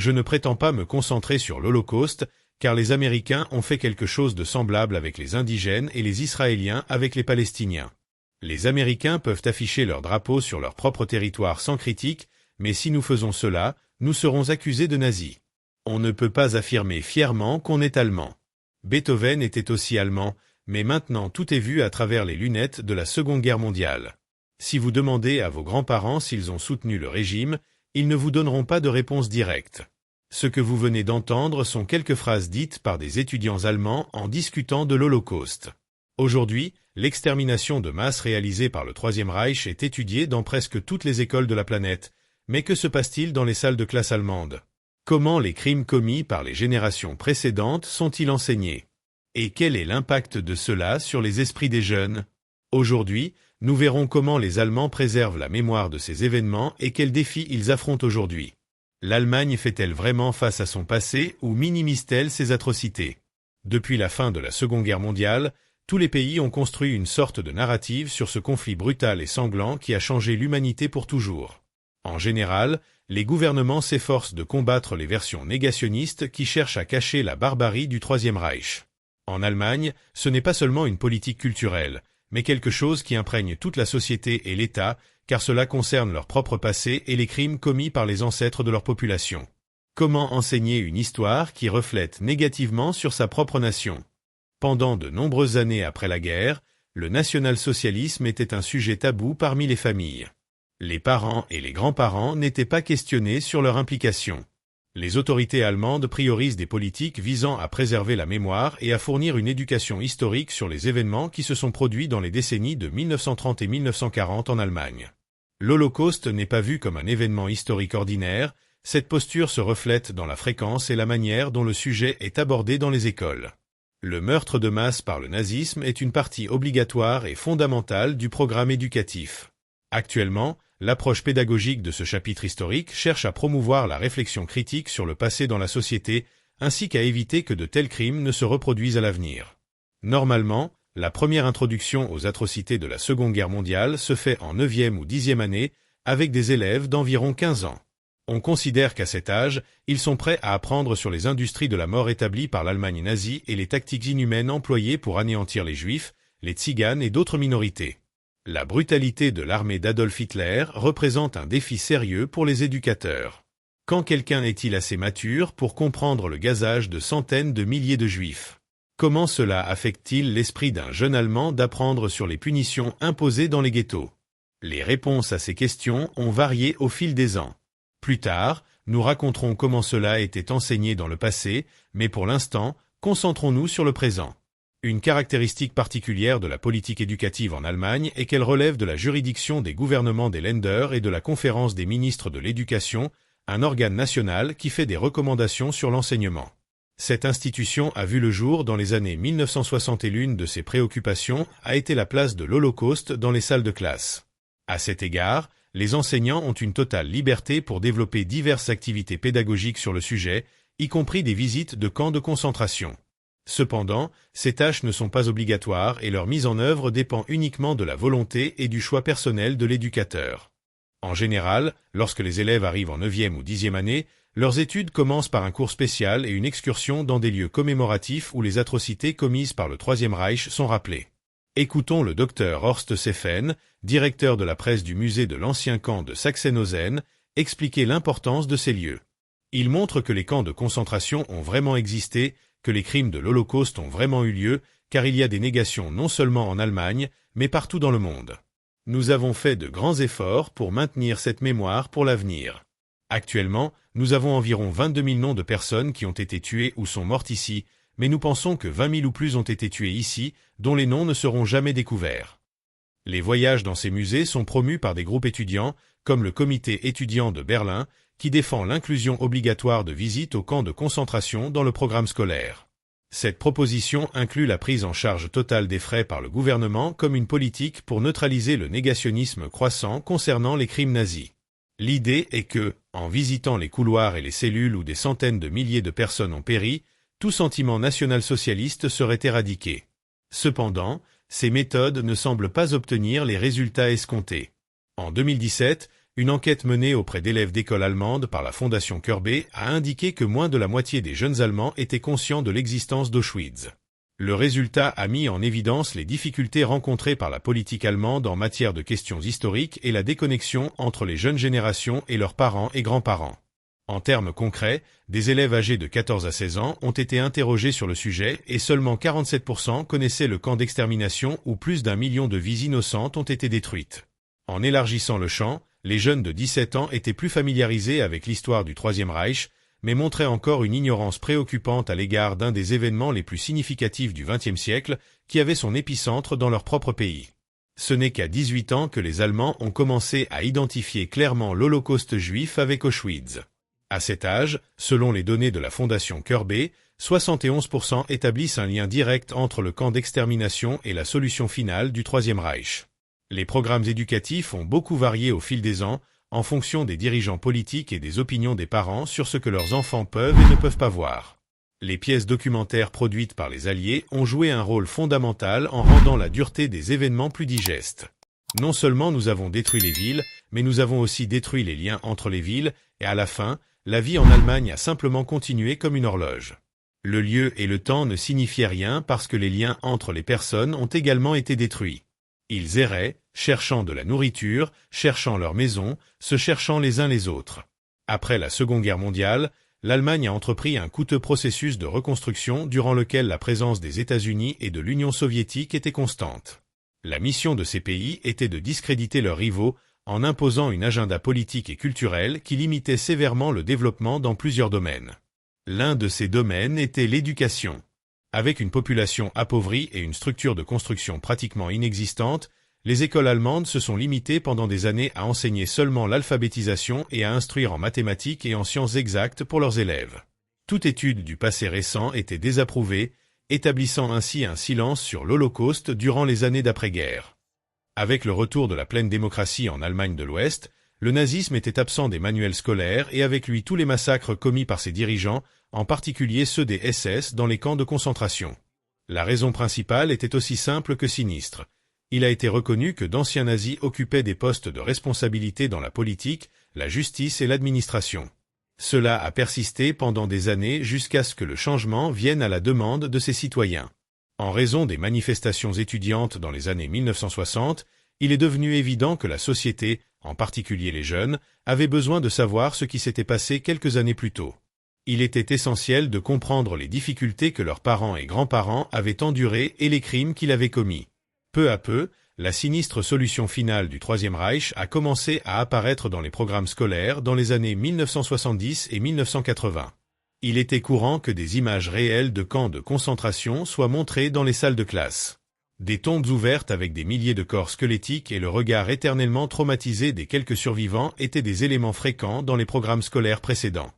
Je ne prétends pas me concentrer sur l'Holocauste, car les Américains ont fait quelque chose de semblable avec les indigènes et les Israéliens avec les Palestiniens. Les Américains peuvent afficher leur drapeau sur leur propre territoire sans critique, mais si nous faisons cela, nous serons accusés de nazis. On ne peut pas affirmer fièrement qu'on est allemand. Beethoven était aussi allemand, mais maintenant tout est vu à travers les lunettes de la Seconde Guerre mondiale. Si vous demandez à vos grands-parents s'ils ont soutenu le régime, ils ne vous donneront pas de réponse directe. Ce que vous venez d'entendre sont quelques phrases dites par des étudiants allemands en discutant de l'Holocauste. Aujourd'hui, l'extermination de masse réalisée par le Troisième Reich est étudiée dans presque toutes les écoles de la planète. Mais que se passe-t-il dans les salles de classe allemandes? Comment les crimes commis par les générations précédentes sont-ils enseignés? Et quel est l'impact de cela sur les esprits des jeunes? Aujourd'hui, nous verrons comment les Allemands préservent la mémoire de ces événements et quels défis ils affrontent aujourd'hui. L'Allemagne fait-elle vraiment face à son passé ou minimise-t-elle ses atrocités? Depuis la fin de la Seconde Guerre mondiale, tous les pays ont construit une sorte de narrative sur ce conflit brutal et sanglant qui a changé l'humanité pour toujours. En général, les gouvernements s'efforcent de combattre les versions négationnistes qui cherchent à cacher la barbarie du Troisième Reich. En Allemagne, ce n'est pas seulement une politique culturelle, mais quelque chose qui imprègne toute la société et l'État, car cela concerne leur propre passé et les crimes commis par les ancêtres de leur population. Comment enseigner une histoire qui reflète négativement sur sa propre nation? Pendant de nombreuses années après la guerre, le national-socialisme était un sujet tabou parmi les familles. Les parents et les grands-parents n'étaient pas questionnés sur leur implication. Les autorités allemandes priorisent des politiques visant à préserver la mémoire et à fournir une éducation historique sur les événements qui se sont produits dans les décennies de 1930 et 1940 en Allemagne. L'Holocauste n'est pas vu comme un événement historique ordinaire, cette posture se reflète dans la fréquence et la manière dont le sujet est abordé dans les écoles. Le meurtre de masse par le nazisme est une partie obligatoire et fondamentale du programme éducatif. Actuellement, l'approche pédagogique de ce chapitre historique cherche à promouvoir la réflexion critique sur le passé dans la société, ainsi qu'à éviter que de tels crimes ne se reproduisent à l'avenir. Normalement, la première introduction aux atrocités de la Seconde Guerre mondiale se fait en 9e ou 10e année, avec des élèves d'environ 15 ans. On considère qu'à cet âge, ils sont prêts à apprendre sur les industries de la mort établies par l'Allemagne nazie et les tactiques inhumaines employées pour anéantir les Juifs, les Tziganes et d'autres minorités. La brutalité de l'armée d'Adolf Hitler représente un défi sérieux pour les éducateurs. Quand quelqu'un est-il assez mature pour comprendre le gazage de centaines de milliers de Juifs? Comment cela affecte-t-il l'esprit d'un jeune Allemand d'apprendre sur les punitions imposées dans les ghettos? Les réponses à ces questions ont varié au fil des ans. Plus tard, nous raconterons comment cela était enseigné dans le passé, mais pour l'instant, concentrons-nous sur le présent. Une caractéristique particulière de la politique éducative en Allemagne est qu'elle relève de la juridiction des gouvernements des Länder et de la conférence des ministres de l'éducation, un organe national qui fait des recommandations sur l'enseignement. Cette institution a vu le jour dans les années 1960 et l'une de ses préoccupations a été la place de l'Holocauste dans les salles de classe. À cet égard, les enseignants ont une totale liberté pour développer diverses activités pédagogiques sur le sujet, y compris des visites de camps de concentration. Cependant, ces tâches ne sont pas obligatoires et leur mise en œuvre dépend uniquement de la volonté et du choix personnel de l'éducateur. En général, lorsque les élèves arrivent en 9e ou 10e année, leurs études commencent par un cours spécial et une excursion dans des lieux commémoratifs où les atrocités commises par le Troisième Reich sont rappelées. Écoutons le docteur Horst Seffen, directeur de la presse du musée de l'ancien camp de Sachsenhausen, expliquer l'importance de ces lieux. Il montre que les camps de concentration ont vraiment existé, que les crimes de l'Holocauste ont vraiment eu lieu, car il y a des négations non seulement en Allemagne, mais partout dans le monde. Nous avons fait de grands efforts pour maintenir cette mémoire pour l'avenir. Actuellement, nous avons environ 22 000 noms de personnes qui ont été tuées ou sont mortes ici, mais nous pensons que 20 000 ou plus ont été tués ici, dont les noms ne seront jamais découverts. Les voyages dans ces musées sont promus par des groupes étudiants, comme le comité étudiant de Berlin, qui défend l'inclusion obligatoire de visites aux camps de concentration dans le programme scolaire. Cette proposition inclut la prise en charge totale des frais par le gouvernement comme une politique pour neutraliser le négationnisme croissant concernant les crimes nazis. L'idée est que, en visitant les couloirs et les cellules où des centaines de milliers de personnes ont péri, tout sentiment national-socialiste serait éradiqué. Cependant, ces méthodes ne semblent pas obtenir les résultats escomptés. En 2017, Une enquête menée auprès d'élèves d'écoles allemandes par la Fondation Körbe a indiqué que moins de la moitié des jeunes Allemands étaient conscients de l'existence d'Auschwitz. Le résultat a mis en évidence les difficultés rencontrées par la politique allemande en matière de questions historiques et la déconnexion entre les jeunes générations et leurs parents et grands-parents. En termes concrets, des élèves âgés de 14 à 16 ans ont été interrogés sur le sujet et seulement 47% connaissaient le camp d'extermination où plus d'1 million de vies innocentes ont été détruites. En élargissant le champ, les jeunes de 17 ans étaient plus familiarisés avec l'histoire du Troisième Reich, mais montraient encore une ignorance préoccupante à l'égard d'un des événements les plus significatifs du XXe siècle, qui avait son épicentre dans leur propre pays. Ce n'est qu'à 18 ans que les Allemands ont commencé à identifier clairement l'Holocauste juif avec Auschwitz. À cet âge, selon les données de la Fondation Körbe, 71% établissent un lien direct entre le camp d'extermination et la solution finale du Troisième Reich. Les programmes éducatifs ont beaucoup varié au fil des ans, en fonction des dirigeants politiques et des opinions des parents sur ce que leurs enfants peuvent et ne peuvent pas voir. Les pièces documentaires produites par les Alliés ont joué un rôle fondamental en rendant la dureté des événements plus digeste. Non seulement nous avons détruit les villes, mais nous avons aussi détruit les liens entre les villes, et à la fin, la vie en Allemagne a simplement continué comme une horloge. Le lieu et le temps ne signifiaient rien parce que les liens entre les personnes ont également été détruits. Ils erraient, cherchant de la nourriture, cherchant leur maison, se cherchant les uns les autres. Après la Seconde Guerre mondiale, l'Allemagne a entrepris un coûteux processus de reconstruction durant lequel la présence des États-Unis et de l'Union soviétique était constante. La mission de ces pays était de discréditer leurs rivaux en imposant une agenda politique et culturel qui limitait sévèrement le développement dans plusieurs domaines. L'un de ces domaines était l'éducation. Avec une population appauvrie et une structure de construction pratiquement inexistante, les écoles allemandes se sont limitées pendant des années à enseigner seulement l'alphabétisation et à instruire en mathématiques et en sciences exactes pour leurs élèves. Toute étude du passé récent était désapprouvée, établissant ainsi un silence sur l'Holocauste durant les années d'après-guerre. Avec le retour de la pleine démocratie en Allemagne de l'Ouest, le nazisme était absent des manuels scolaires et avec lui tous les massacres commis par ses dirigeants, en particulier ceux des SS dans les camps de concentration. La raison principale était aussi simple que sinistre. Il a été reconnu que d'anciens nazis occupaient des postes de responsabilité dans la politique, la justice et l'administration. Cela a persisté pendant des années jusqu'à ce que le changement vienne à la demande de ses citoyens. En raison des manifestations étudiantes dans les années 1960, il est devenu évident que la société, en particulier les jeunes, avait besoin de savoir ce qui s'était passé quelques années plus tôt. Il était essentiel de comprendre les difficultés que leurs parents et grands-parents avaient endurées et les crimes qu'ils avaient commis. Peu à peu, la sinistre solution finale du Troisième Reich a commencé à apparaître dans les programmes scolaires dans les années 1970 et 1980. Il était courant que des images réelles de camps de concentration soient montrées dans les salles de classe. Des tombes ouvertes avec des milliers de corps squelettiques et le regard éternellement traumatisé des quelques survivants étaient des éléments fréquents dans les programmes scolaires précédents.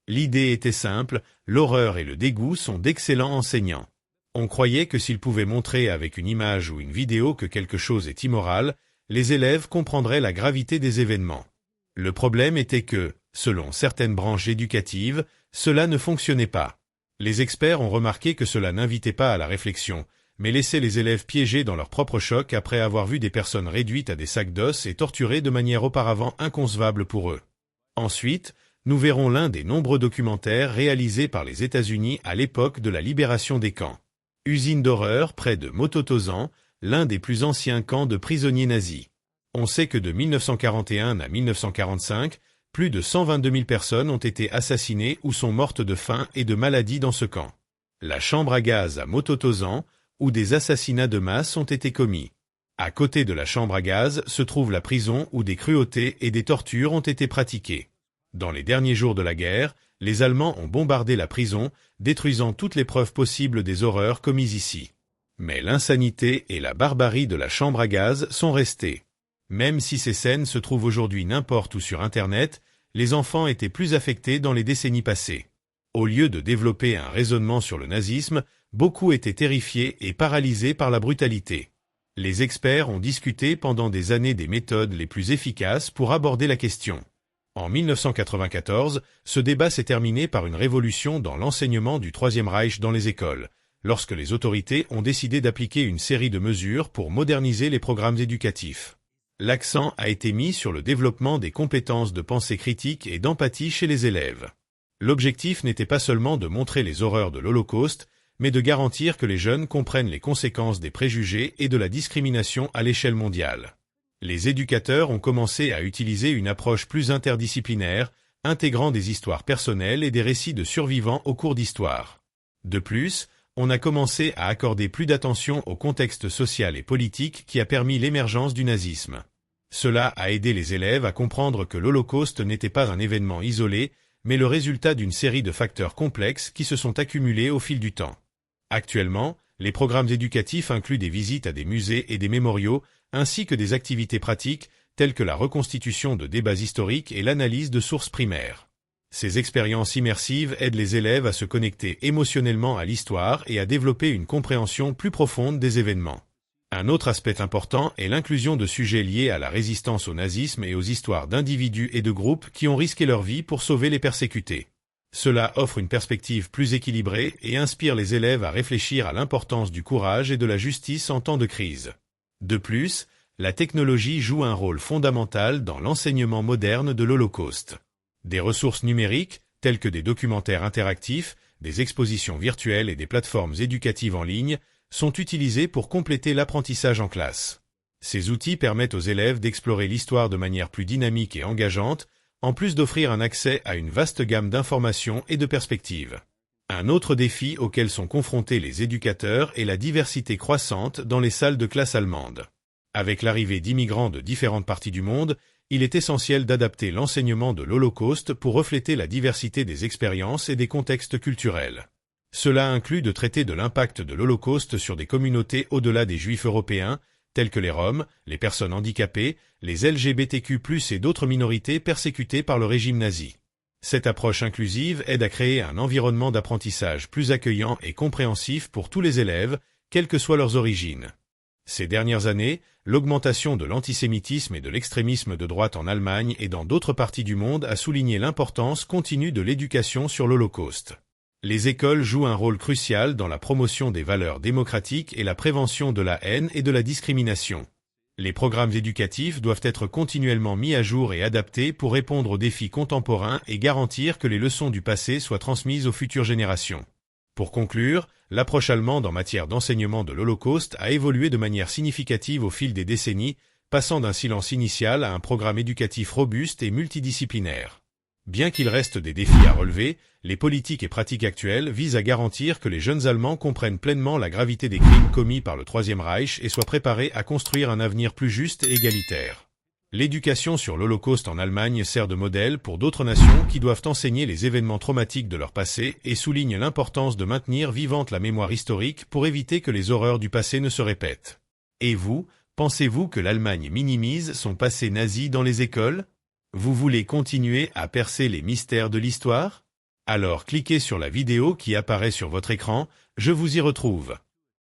L'idée était simple, l'horreur et le dégoût sont d'excellents enseignants. On croyait que s'ils pouvaient montrer avec une image ou une vidéo que quelque chose est immoral, les élèves comprendraient la gravité des événements. Le problème était que, selon certaines branches éducatives, cela ne fonctionnait pas. Les experts ont remarqué que cela n'invitait pas à la réflexion, mais laissait les élèves piégés dans leur propre choc après avoir vu des personnes réduites à des sacs d'os et torturées de manière auparavant inconcevable pour eux. Ensuite, nous verrons l'un des nombreux documentaires réalisés par les États-Unis à l'époque de la libération des camps. Usine d'horreur près de Mauthausen, l'un des plus anciens camps de prisonniers nazis. On sait que de 1941 à 1945, plus de 122 000 personnes ont été assassinées ou sont mortes de faim et de maladie dans ce camp. La chambre à gaz à Mauthausen, où des assassinats de masse ont été commis. À côté de la chambre à gaz se trouve la prison où des cruautés et des tortures ont été pratiquées. Dans les derniers jours de la guerre, les Allemands ont bombardé la prison, détruisant toutes les preuves possibles des horreurs commises ici. Mais l'insanité et la barbarie de la chambre à gaz sont restées. Même si ces scènes se trouvent aujourd'hui n'importe où sur Internet, les enfants étaient plus affectés dans les décennies passées. Au lieu de développer un raisonnement sur le nazisme, beaucoup étaient terrifiés et paralysés par la brutalité. Les experts ont discuté pendant des années des méthodes les plus efficaces pour aborder la question. En 1994, ce débat s'est terminé par une révolution dans l'enseignement du Troisième Reich dans les écoles, lorsque les autorités ont décidé d'appliquer une série de mesures pour moderniser les programmes éducatifs. L'accent a été mis sur le développement des compétences de pensée critique et d'empathie chez les élèves. L'objectif n'était pas seulement de montrer les horreurs de l'Holocauste, mais de garantir que les jeunes comprennent les conséquences des préjugés et de la discrimination à l'échelle mondiale. Les éducateurs ont commencé à utiliser une approche plus interdisciplinaire, intégrant des histoires personnelles et des récits de survivants au cours d'histoire. De plus, on a commencé à accorder plus d'attention au contexte social et politique qui a permis l'émergence du nazisme. Cela a aidé les élèves à comprendre que l'Holocauste n'était pas un événement isolé, mais le résultat d'une série de facteurs complexes qui se sont accumulés au fil du temps. Actuellement, les programmes éducatifs incluent des visites à des musées et des mémoriaux, ainsi que des activités pratiques, telles que la reconstitution de débats historiques et l'analyse de sources primaires. Ces expériences immersives aident les élèves à se connecter émotionnellement à l'histoire et à développer une compréhension plus profonde des événements. Un autre aspect important est l'inclusion de sujets liés à la résistance au nazisme et aux histoires d'individus et de groupes qui ont risqué leur vie pour sauver les persécutés. Cela offre une perspective plus équilibrée et inspire les élèves à réfléchir à l'importance du courage et de la justice en temps de crise. De plus, la technologie joue un rôle fondamental dans l'enseignement moderne de l'Holocauste. Des ressources numériques, telles que des documentaires interactifs, des expositions virtuelles et des plateformes éducatives en ligne, sont utilisées pour compléter l'apprentissage en classe. Ces outils permettent aux élèves d'explorer l'histoire de manière plus dynamique et engageante, en plus d'offrir un accès à une vaste gamme d'informations et de perspectives. Un autre défi auquel sont confrontés les éducateurs est la diversité croissante dans les salles de classe allemandes. Avec l'arrivée d'immigrants de différentes parties du monde, il est essentiel d'adapter l'enseignement de l'Holocauste pour refléter la diversité des expériences et des contextes culturels. Cela inclut de traiter de l'impact de l'Holocauste sur des communautés au-delà des Juifs européens, tels que les Roms, les personnes handicapées, les LGBTQ+, et d'autres minorités persécutées par le régime nazi. Cette approche inclusive aide à créer un environnement d'apprentissage plus accueillant et compréhensif pour tous les élèves, quelles que soient leurs origines. Ces dernières années, l'augmentation de l'antisémitisme et de l'extrémisme de droite en Allemagne et dans d'autres parties du monde a souligné l'importance continue de l'éducation sur l'Holocauste. Les écoles jouent un rôle crucial dans la promotion des valeurs démocratiques et la prévention de la haine et de la discrimination. Les programmes éducatifs doivent être continuellement mis à jour et adaptés pour répondre aux défis contemporains et garantir que les leçons du passé soient transmises aux futures générations. Pour conclure, l'approche allemande en matière d'enseignement de l'Holocauste a évolué de manière significative au fil des décennies, passant d'un silence initial à un programme éducatif robuste et multidisciplinaire. Bien qu'il reste des défis à relever, les politiques et pratiques actuelles visent à garantir que les jeunes Allemands comprennent pleinement la gravité des crimes commis par le Troisième Reich et soient préparés à construire un avenir plus juste et égalitaire. L'éducation sur l'Holocauste en Allemagne sert de modèle pour d'autres nations qui doivent enseigner les événements traumatiques de leur passé et souligne l'importance de maintenir vivante la mémoire historique pour éviter que les horreurs du passé ne se répètent. Et vous, pensez-vous que l'Allemagne minimise son passé nazi dans les écoles ? Vous voulez continuer à percer les mystères de l'histoire ? Alors cliquez sur la vidéo qui apparaît sur votre écran, je vous y retrouve.